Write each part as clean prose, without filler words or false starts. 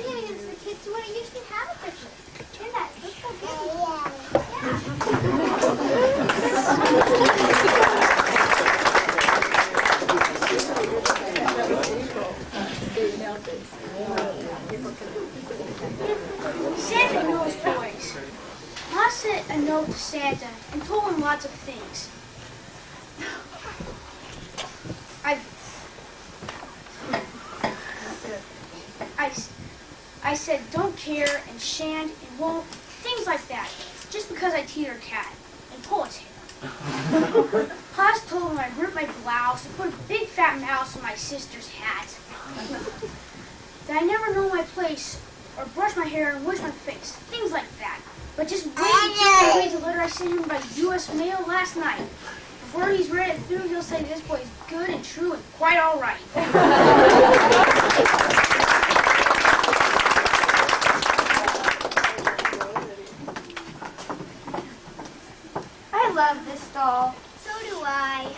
getting into the kids who wouldn't usually have a Christmas. Hear that? Let's go get Santa knows boys. Ma sent a note to Santa and told him lots of things. I said don't care and shan't and won't, things like that, just because I teeter cat and pull its hair. Pa's told him I ripped my blouse and put a big fat mouse in my sister's hat. That I never know my place or brush my hair and wash my face, things like that. But just wait until he reads the letter I sent him by U.S. mail last night. Before he's read it through, he'll say this boy is good and true and quite all right. I love this doll. So do I.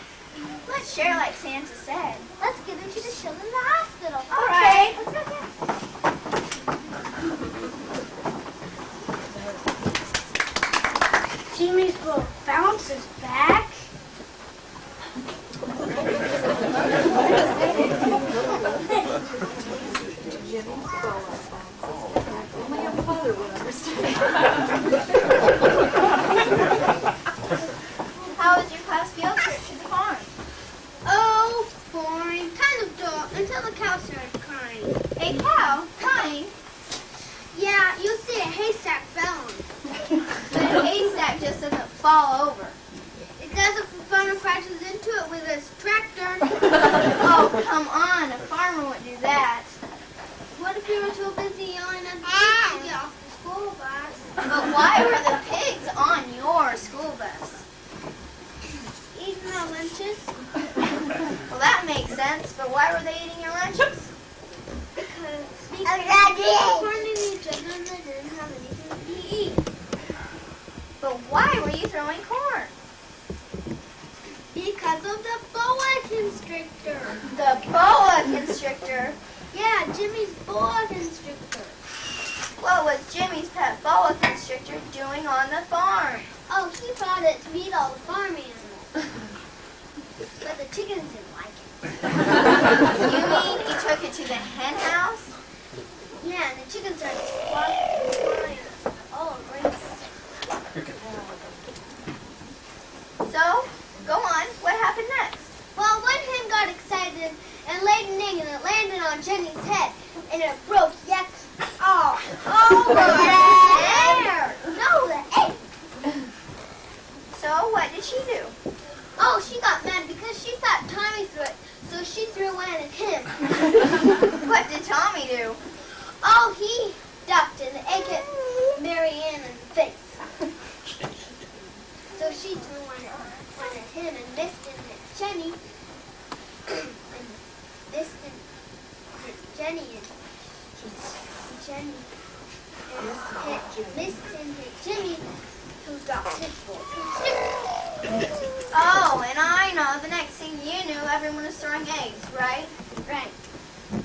Let's share like Santa said. Let's give it to the children in the hospital. All right. Let's go get it. Jimmy's boat bounces back. Only a father would understand. How was your class field trip to the farm? Oh, boring. Kind of dull until the cow started crying. A cow crying, Yeah, you see a haystack fell on it. but a haystack just doesn't fall over. It does if the farmer crashes into it with his tractor. Oh, come on. A farmer would do that. What if you were too busy yelling at the kids to get off the school bus? But why were the pigs on your school bus? Eating our lunches? Well, that makes sense, but why were they eating your lunches? Because they kept warning each other and they didn't have anything to eat. But why were you throwing corn? Because of the boa constrictor. The boa constrictor. Yeah, Jimmy's boa constrictor. What was Jimmy's pet boa constrictor doing on the farm? Oh, he brought it to meet all the farm animals. But the chickens didn't like it. You mean he took it to the hen house? Yeah, and the chickens started flying all over it. So, go on. What happened next? Well, one hen got excited and laid an egg and it landed on Jenny's head. And it broke yet all over there. No, the egg. So, what did she do? Oh, she got mad because she thought Tommy threw it, so she threw one at him. What did Tommy do? Oh, he ducked and the egg hit Mary Ann in the face. So she threw one at him and missed and hit Jenny. And missed and hit Jenny and Jenny. And missed and hit Jimmy, who dropped his bowl. Oh, and I know. The next thing you knew, everyone was throwing eggs, right? Right.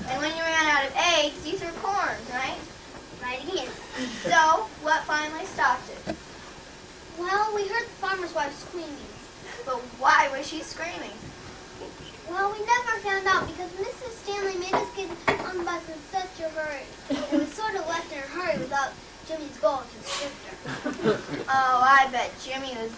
And when you ran out of eggs, you threw corn, right? Right again. So, what finally stopped it? Well, we heard the farmer's wife screaming. But why was she screaming? Well, we never found out because Mrs. Stanley made us get on the bus in such a hurry. And we sort of left in a hurry without Jimmy's boa constrictor. Oh, I bet Jimmy was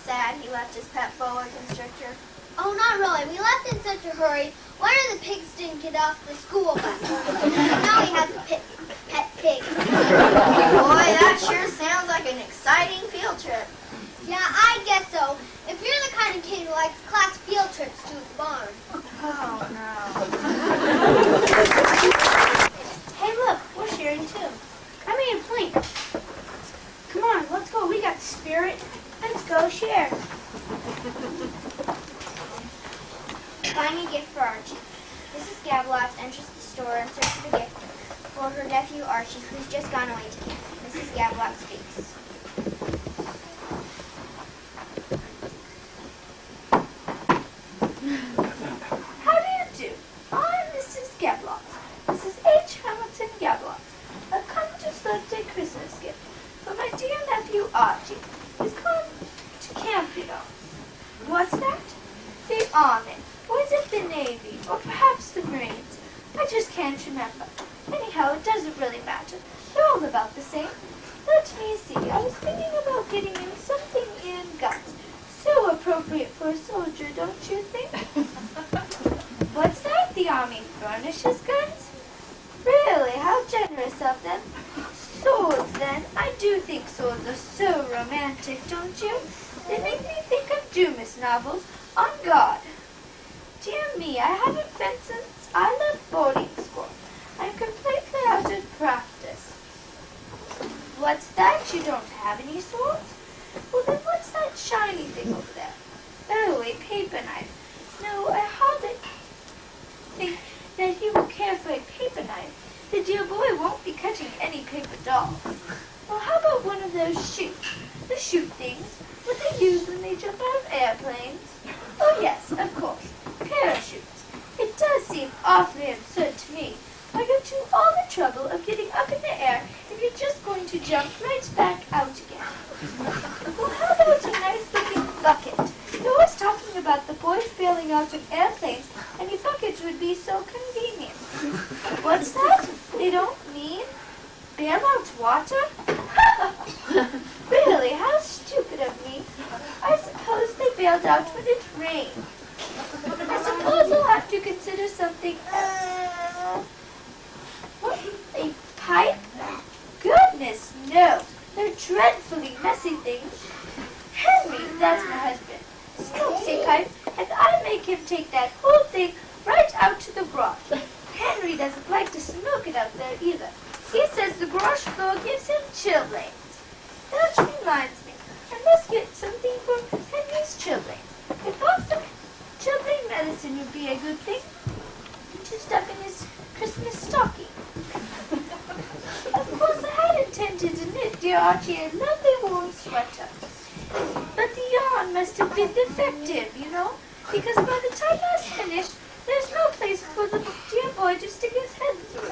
sad he left his pet boa constrictor. Oh, not really. We left in such a hurry. One of the pigs didn't get off the school bus. Now he has a pet pig. Boy, that sure sounds like an exciting field trip. Yeah, I guess so. If you're the kind of kid who likes class field trips to the barn. Oh, no. Hey, look, we're sharing too. I made a plate. Come on, let's go. We got the spirit. Let's go share. Buying a gift for Archie. Mrs. Gabeloff enters the store in search of a gift for her nephew Archie, who's just gone away to camp. Mrs. Gabeloff speaks. appropriate for a soldier, don't you think? What's that? The army furnishes guns? Really? How generous of them. Swords, then. I do think swords are so romantic, don't you? They make me think of Dumas novels. On guard. Dear me, I haven't been since I left boarding school. I'm completely out of practice. What's that? You don't have any swords? Well, then what's that shiny thing over there? Oh, a paper knife. No, I hardly think that he will care for a paper knife. The dear boy won't be cutting any paper dolls. Well, how about one of those chutes? The chute things, what they use when they jump out of airplanes? Oh, yes, of course. Parachutes. It does seem awfully absurd to me. Why go to all the trouble of getting up in the air if you're just going to jump right back out again? Well, how about a nice-looking bucket? You're always talking about the boys bailing out of airplanes, and a bucket would be so convenient. What's that? They don't mean bail out water? Really, how stupid of me. I suppose they bailed out when it rained. I suppose I'll have to consider something else. What? A pipe? Goodness, no. They're dreadfully messy things. Henry, that's my husband, smokes a pipe, and I make him take that whole thing right out to the garage. Henry doesn't like to smoke it out there either. He says the garage floor gives him chilblains. That reminds me, I must get something for Henry's chilblains. A box of chilblain medicine would be a good thing to stuff in his Christmas stocking. Of course, I had intended to knit dear Archie a lovely warm sweater. But the yarn must have been defective, you know, because by the time I was finished, there's no place for the dear boy to stick his head through.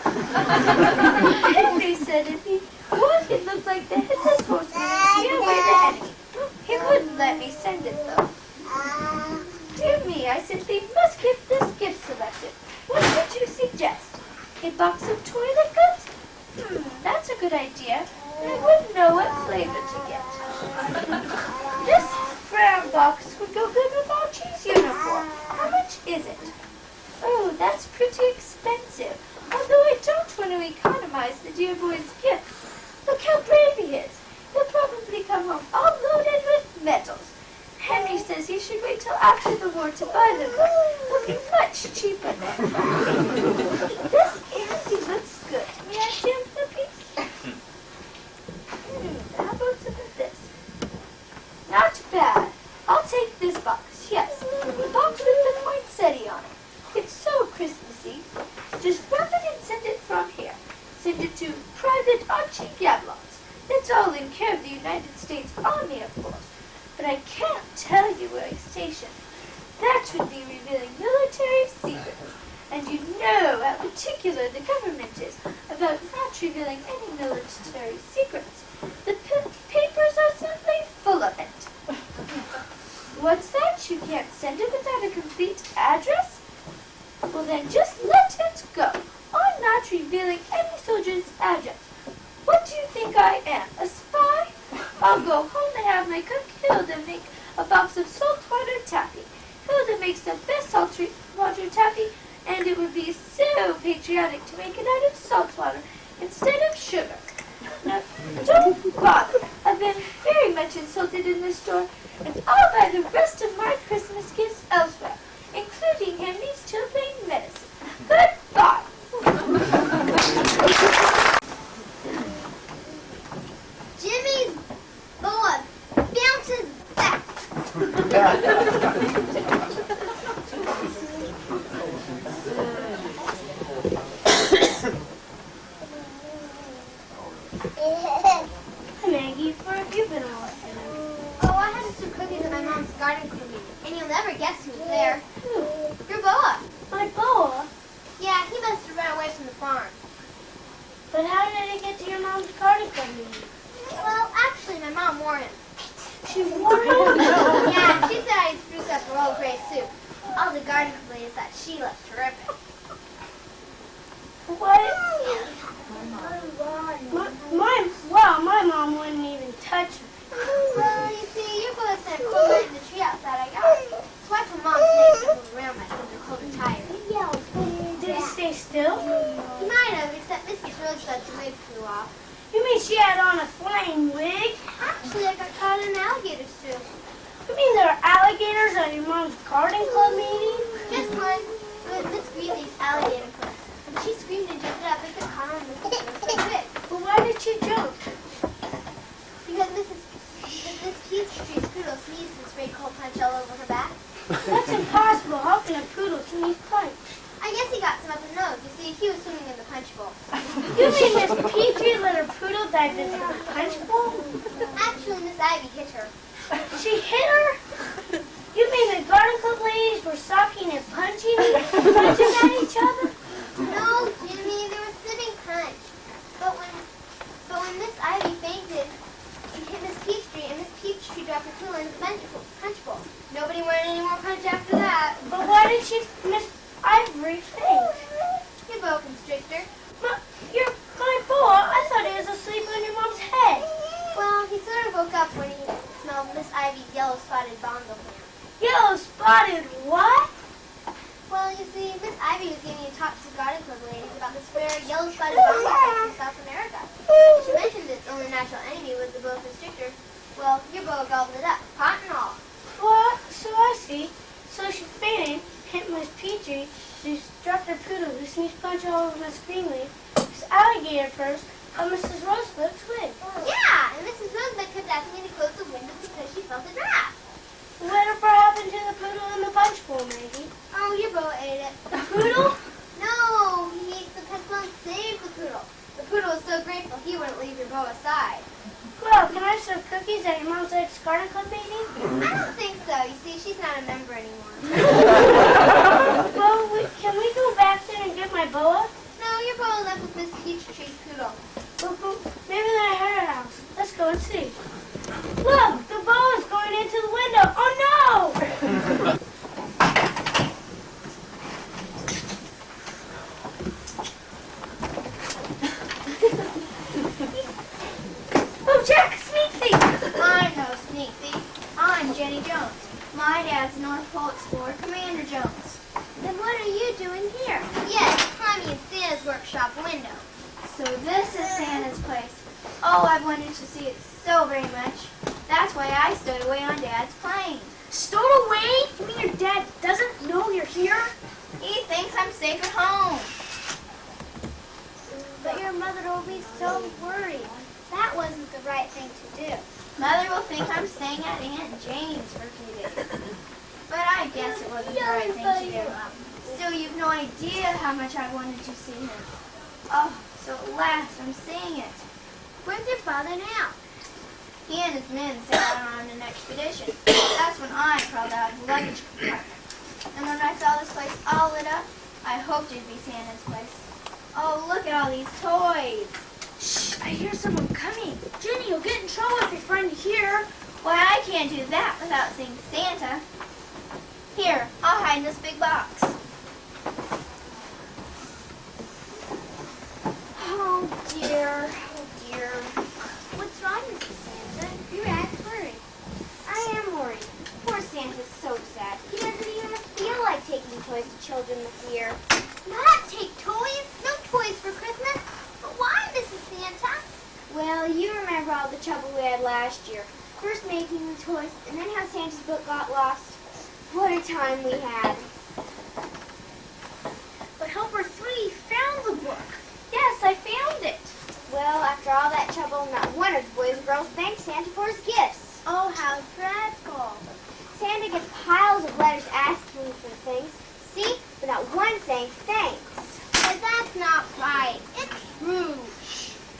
Henry said if he would, it looked like the headless horseman in Dear Way the Henny. He wouldn't let me send it, though. Dear me, I simply must get this gift selected. What would you suggest? A box of toilet goods? That's a good idea. I wouldn't know what flavor to get. This brown box would go good with Archie's uniform. How much is it? Oh, that's pretty expensive. Although I don't want to economize the dear boy's gift. Look how brave he is. He'll probably come home all loaded with medals. Henry says he should wait till after the war to buy them. They'll be much cheaper then. This candy looks good. May I see a piece? How about some of this? Not bad. I'll take this box. Yes, the box with the poinsettia on it. It's so Christmassy. Just wrap it and send it from here. Send it to Private Archie Gablons. It's all in care of the United States Army, of course. But I can't tell you where he's stationed. That would be revealing military secrets. And you know how particular the government is about not revealing any military secrets. The papers are simply full of it. What's that? You can't send it without a complete address? Well then, just let it go. I'm not revealing any soldier's address. What do you think I am, a spy? I'll go home and have my cook Hilda make a box of saltwater taffy. Hilda makes the best saltwater taffy, and it would be so patriotic to make it out of saltwater instead of sugar. Now, don't bother. I've been very much insulted in this store, and I'll buy the rest of my Christmas gifts elsewhere, including Henry's chilblain medicine. Goodbye. Jimmy's boa bounces back. Hi, Maggie. Where have you been all afternoon? Oh, I had some cookies at my mom's garden cookie, and you'll never guess who was there. Your boa. My boa? Yeah, he must have run away from the farm. But how did it get to your mom's garden community? Well, actually, my mom wore him. She wore him? Yeah, she said I'd spruce up her old gray suit. All the garden complaints that she looked terrific. What? My mom wouldn't even touch me. Well, you see, your boa sent a cold night in the tree outside. I alligators at your mom's garden club meeting? Just one with Miss Greeley's alligator clip. And she screamed and jumped up and could call on Mrs. Gross so quick. But why did she jump? Because Miss Peachtree's poodle sneezed and sprayed cold punch all over her back. That's impossible. How can a poodle sneeze punch? I guess he got some up his nose. You see, he was swimming in the punch bowl. You mean Miss Petrie let her poodle dive into the punch bowl? Actually, Miss Ivy hit her. She hit her? You mean the garden club ladies were sucking and punching at each other? No, Jimmy, they were sitting punch. But when Miss Ivy fainted, she hit Miss Peachtree, and Miss Peachtree dropped her poodle into the punch bowl. Nobody wanted any more punch after that. But why did she Miss Ivory faint? Your boa constrictor. My boa? I thought he was asleep on your mom's head. Well, he sort of woke up when he smelled Miss Ivy's yellow spotted bongo ham. Yellow spotted what? Well, you see, Miss Ivy was giving a talk to the garden club ladies about this rare yellow spotted bongo ham from South America. She mentioned its only natural enemy was the boa constrictor. Well, your boa gobbled it up, pot and all. What? So I see. So she fainted, hit Miss Petrie, she struck her poodle, who sneezed punch all over Miss Greenleaf, Miss Alligator first, and Mrs. Rosebud's wig. Yeah, and Mrs. Rosebud kept asking me to close the window because she felt a draft. Whatever happened to the poodle in the punch bowl, Maggie? Oh, your boa ate it. The poodle? No, he ate the pencil and saved the poodle. The poodle was so grateful he wouldn't leave your boa side. Well, can I serve cookies at your mom's ex-garden club meeting? I don't think so. You see, she's not a member anymore. Well, can we go back there and get my boa? No, your boa left with Miss Peachtree's poodle. Maybe they're at her house. Let's go and see. Look, the boa's going into the window. Oh no! Oh, Jack, sneak thief! I'm no sneak thief. I'm Jenny Jones. My dad's North Pole Explorer, Commander Jones. Then what are you doing here? Yes, climbing in Santa's workshop window. So this is Santa's place. Oh, I've wanted to see it so very much. That's why I stowed away on Dad's plane. Stowed away? You mean your dad doesn't know you're here? He thinks I'm safe at home. But your mother will be so worried. That wasn't the right thing to do. Mother will think I'm staying at Aunt Jane's for a few days. But I guess it wasn't the right thing to do. Still, you've no idea how much I wanted to see him. Oh, so at last I'm seeing it. Where's your father now? He and his men set out on an expedition. That's when I crawled out of the luggage compartment. And when I saw this place all lit up, I hoped it'd be Santa's place. Oh, look at all these toys. Shh, I hear someone coming. Jenny, you'll get in trouble if your friend here. Why, I can't do that without seeing Santa. Here, I'll hide in this big box. Oh, dear. Oh, dear. What's wrong, Mrs. Santa? You act worried. I am worried. Poor Santa's so sad. He doesn't even feel like taking toys to children this year. Not take toys? No toys for Christmas? But why, Mrs. Santa? Well, you remember all the trouble we had last year. First making the toys, and then how Santa's book got lost. What a time we had. But Helper 3 found the book. Yes, I found it. Well, after all that trouble, not one of the boys and girls thanked Santa for his gifts. Oh, how dreadful. Santa gets piles of letters asking for things, see, but not one saying thanks. But that's not right. It's true.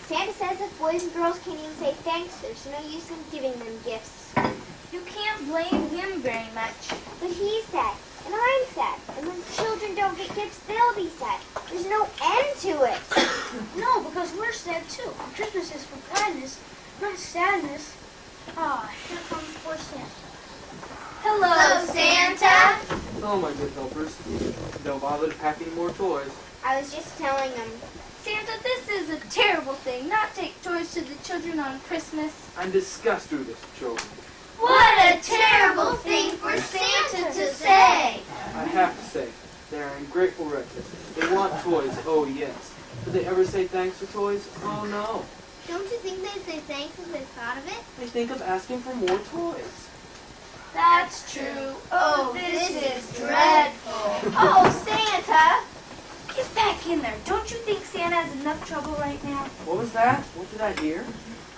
Santa says if boys and girls can't even say thanks, there's no use in giving them gifts. You can't blame him very much. But he's sad, and I'm sad, and when children don't get gifts, they'll be sad. There's no end to it. No, because we're sad too. Christmas is for gladness, not sadness. Ah, here comes poor Santa. Hello, Santa. Oh, my good helpers. Don't bother to pack any more toys. I was just telling them. Santa, this is a terrible thing. Not take toys to the children on Christmas. I'm disgusted with this, children. What a terrible thing for Santa to say. I have to say, they are ungrateful wretches. They want toys, oh yes. Did they ever say thanks for toys? Oh no. Don't you think they'd say thanks if they thought of it? They think of asking for more toys. That's true. Oh, this is dreadful. Oh, Santa! Get back in there. Don't you think Santa has enough trouble right now? What was that? What did I hear?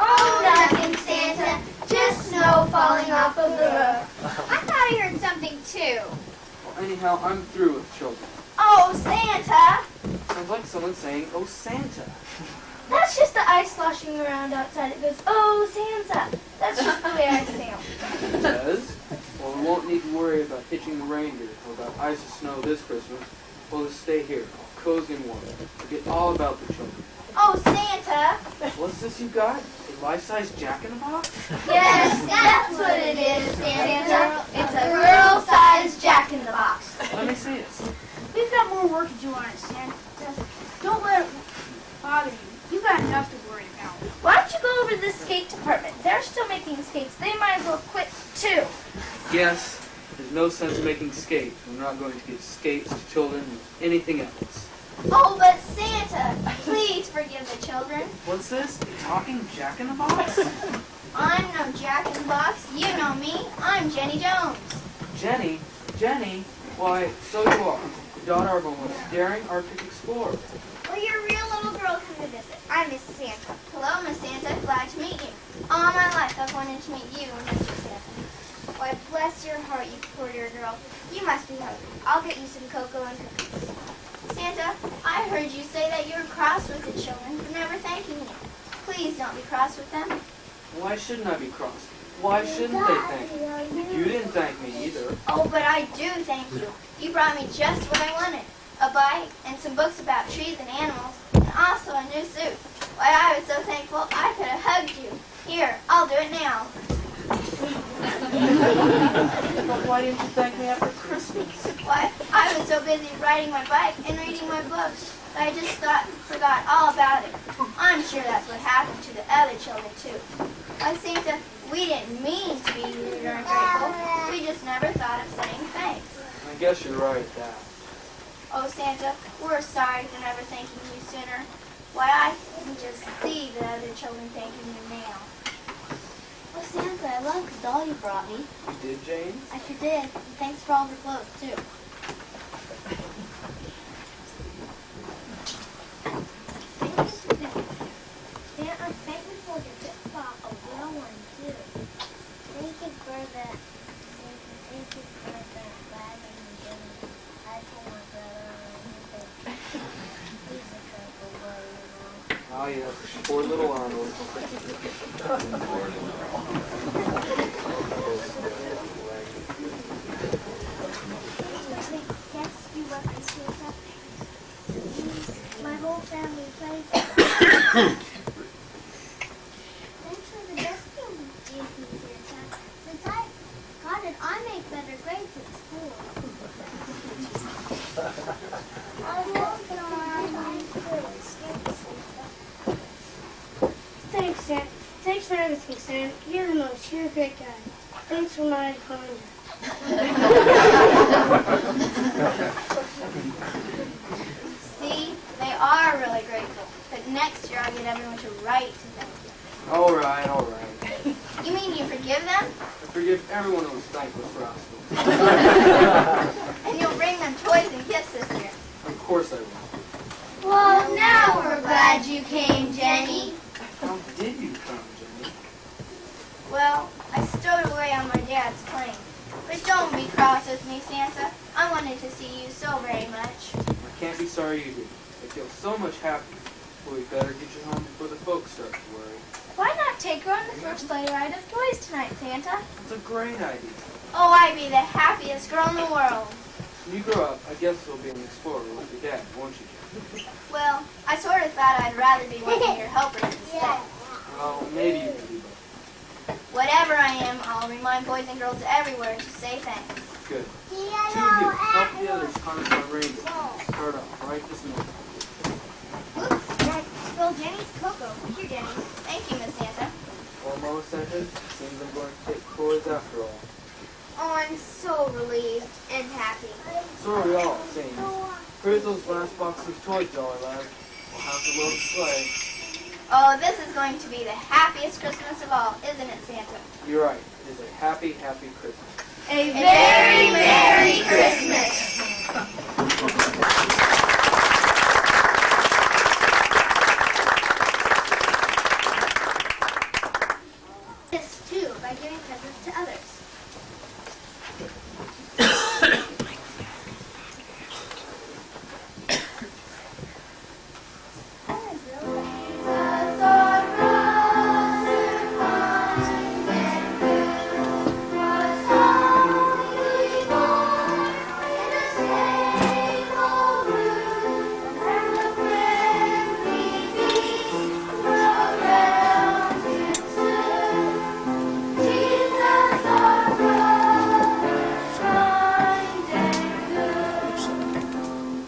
Oh, nothing, Santa. Just snow falling off of the roof. I thought I heard something too. Well, anyhow, I'm through with children. Oh, Santa! Sounds like someone saying, "Oh, Santa." That's just the ice sloshing around outside. It goes, oh, Santa. That's just the way I sound. It says, well, we won't need to worry about hitching the reindeer or about ice or snow this Christmas. We'll just stay here, all cozy and warm. Forget all about the children. Oh, Santa! What's this you got? A life-size Jack-in-the-Box? Yes, that's what it is, Santa. It's a girl-sized jack-in-the-box. Let me see it. We've got more work to do on it, Santa. Don't let it bother you. You've got enough to worry about. Why don't you go over to the skate department? They're still making skates. They might as well quit, too. Yes, there's no sense in making skates. We're not going to give skates to children or anything else. Oh, but Santa, please forgive the children. What's this? A talking Jack-in-the-Box? I'm no jack-in-the-box. You know me. I'm Jenny Jones. Jenny? Jenny? Why, so you are. The daughter of a most daring Arctic explorer. Well, you're a real little girl come to visit. I'm Miss Santa. Hello, Miss Santa. Glad to meet you. All my life I've wanted to meet you, Mr. Santa. Why, bless your heart, you poor dear girl. You must be hungry. I'll get you some cocoa and cookies. Santa, I heard you say that you were cross with the children for never thanking you. Please don't be cross with them. Why shouldn't I be cross? Why shouldn't they thank me? You didn't thank me either. Oh, but I do thank you. You brought me just what I wanted. A bike and some books about trees and animals, and also a new suit. Why, I was so thankful I could have hugged you. Here, I'll do it now. But why didn't you thank me after Christmas? Why, I was so busy riding my bike and reading my books that I just forgot all about it. I'm sure that's what happened to the other children, too. Why, Santa, we didn't mean to be rude or ungrateful. We just never thought of saying thanks. I guess you're right at that. Oh, Santa, we're sorry for never thanking you sooner. Why, I can just see the other children thanking you now. Oh, Santa, I love the doll you brought me. You did, Jane? I sure did. And thanks for all the clothes, too. Santa, thank you for the gift box. A real one, too. Thank you for the... Thank you for the bag and the gift. I told my brother he's a trouble boy, you know. Oh, yes. Poor little Arnold. Yes, you love me, Santa. My whole family plays. Thanks for the best thing you gave me, Santa. Since I got it, I make better grades at school. I love the Thanks, Santa. Thanks for everything, Santa. You're the most. You're a great guy. Thanks for my calendar. See, they are really grateful. But next year I'll get everyone to write to them. All right, all right. You mean you forgive them? I forgive everyone who was thankless rascals. And you'll bring them toys and gifts this year. Of course I will. Well, now we're glad you came, Jenny. How did you come, Jenny? Well, I stowed away on my dad's plane. But don't be cross with me, Santa. I wanted to see you so very much. I can't be sorry you did. I feel so much happier. But we better get you home before the folks start to worry. Why not take her on the first sleigh ride of toys tonight, Santa? It's a great idea. Oh, I'd be the happiest girl in the world. When you grow up, I guess you'll be an explorer like your dad, won't you, Jenny? Well, I sort of thought I'd rather be one of your helpers instead. Oh, maybe you can do both. Whatever I am, I'll remind boys and girls everywhere to say thanks. Good. Two of you, help the others harness our reindeer. Start off right this minute. Oops, I spilled Jenny's cocoa. Here, Jenny. Thank you, Miss Santa. Almost, Santa. Seems I'm going to take toys after all. Oh, I'm so relieved and happy. So are we all, seems. Here's those last boxes of toys, Jolly Lad. We'll have to load the sleigh. Oh, this is going to be the happiest Christmas of all, isn't it, Santa? You're right. It is a happy, happy Christmas. A very Merry Christmas. This too by giving presents to others.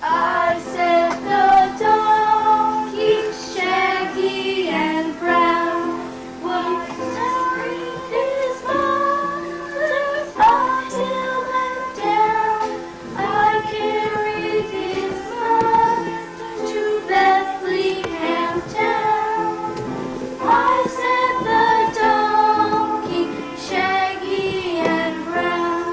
I said the donkey, shaggy and brown, would carry his mother up hill and down. I carried his mother to Bethlehem town. I said the donkey, shaggy and brown.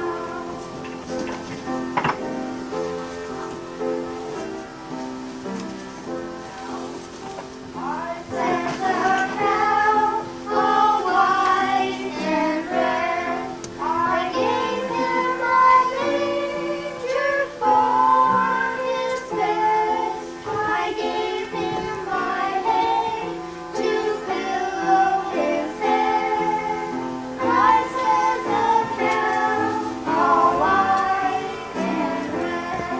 I said the cow, all white and red. I gave him my manger for his bed. I gave him my hay to pillow his head. I said the cow, all white and red.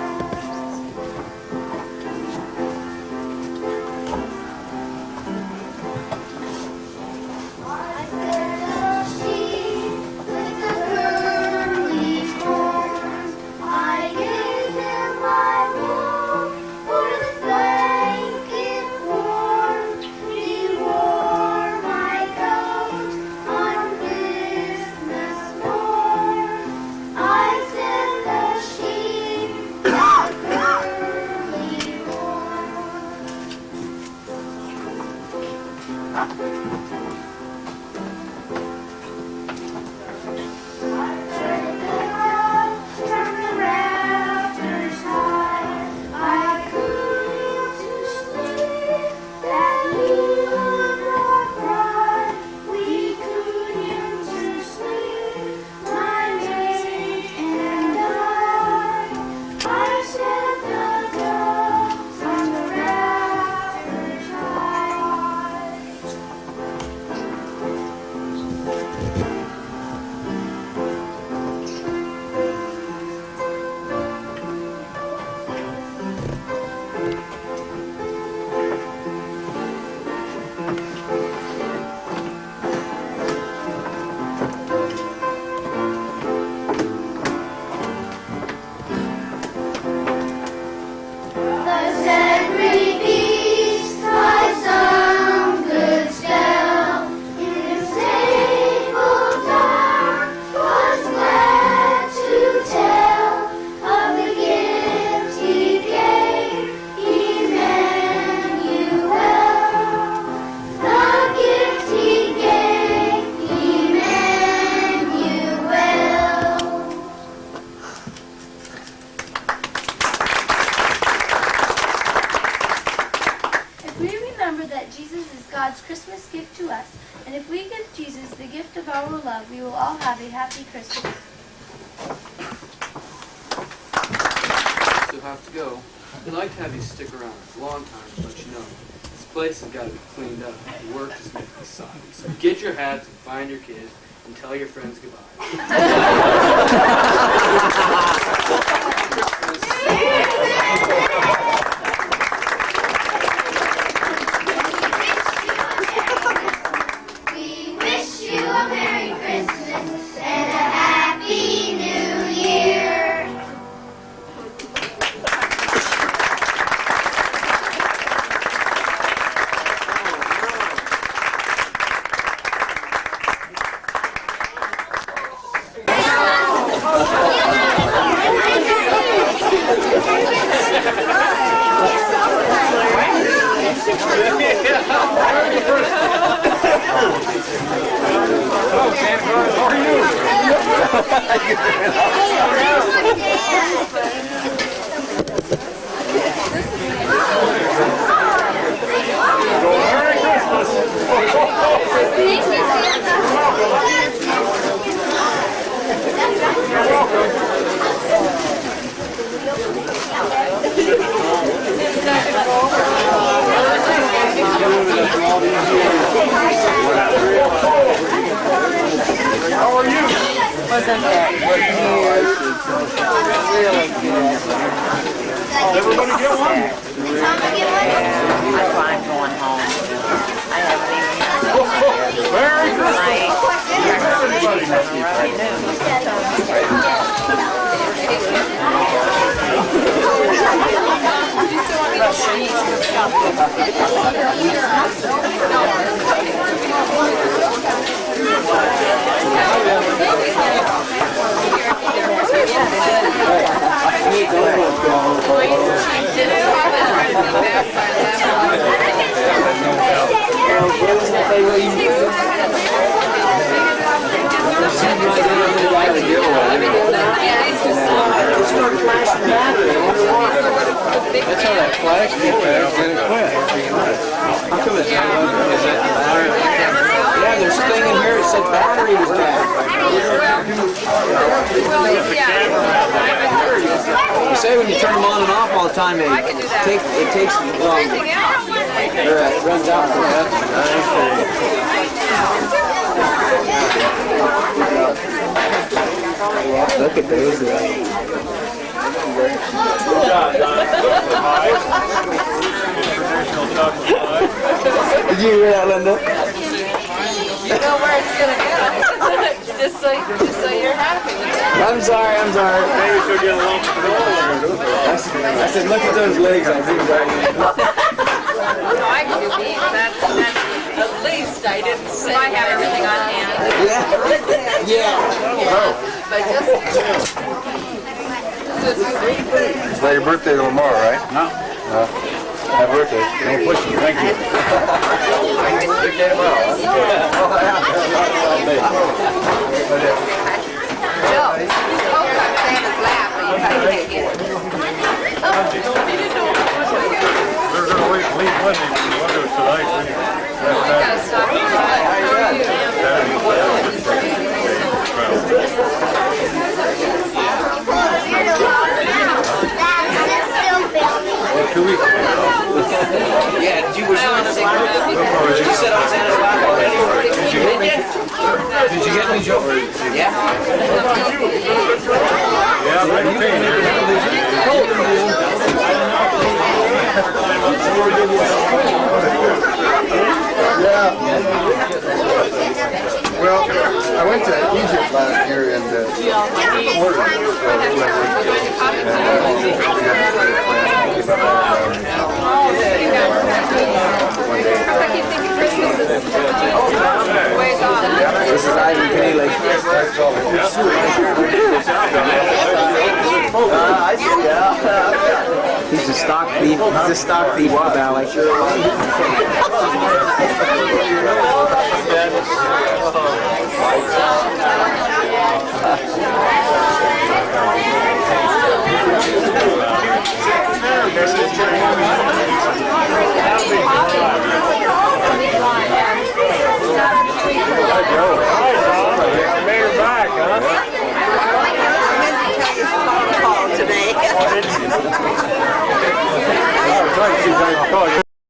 I said the sheep with the curly horns. I gave him my wool for the blanket warm. He wore my coat on Christmas morn. I said the sheep with the curly horns. I heard the crowd from the rafters high. I couldn't to sleep that we would not cry. We couldn't to sleep, my mate and I. I said the doves on the rafters high. The sacred beast by some good spell in the stable dark was glad to tell of the gift he gave Emmanuel. The gift he gave Emmanuel. If we remember that Jesus is God's Christmas gift to us, and if we give Jesus the gift of our love, we will all have a happy Christmas. Still have to go. I'd like to have you stick around a long time to let you know. This place has got to be cleaned up. The work is making me soggy. So get your hats and find your kids and tell your friends goodbye. We wish you a Merry Christmas and a Happy New Year. Oh, no. How are you? Wasn't that good news? Really good. Everybody get one? That's why I'm going home. I haven't even Merry Christmas! That's how that flash gets back when it quit. How come it's not working? Is it battery? Yeah, there's a thing in here that said battery was bad. You say when you turn them on and off all the time, it takes longer. It runs out for that. Look at those. Did you hear that, Linda? You know where it's gonna go. just so you're happy. I'm sorry. Maybe she'll get a lump of I said, look at those legs. I zoomed right in. No, I can do beans. That's at least I didn't say I have everything on hand. Yeah. But just It's not your birthday tomorrow, right? No. Happy birthday. No pushing. Thank you. Big day tomorrow. Joe, folks on Santa's lap, but you probably can't get it. They're going to leave Monday for the windows tonight. We gotta stop. Well, 2 weeks ago. Yeah, did you wish you on Did you sit on Santa's lap already? Did you get me? Did you get me, Joe? Yeah. Yeah, I'm Well, I went to Egypt last year and This is Ivan Paley. He's a stock thief. He's a stock thief in the valley.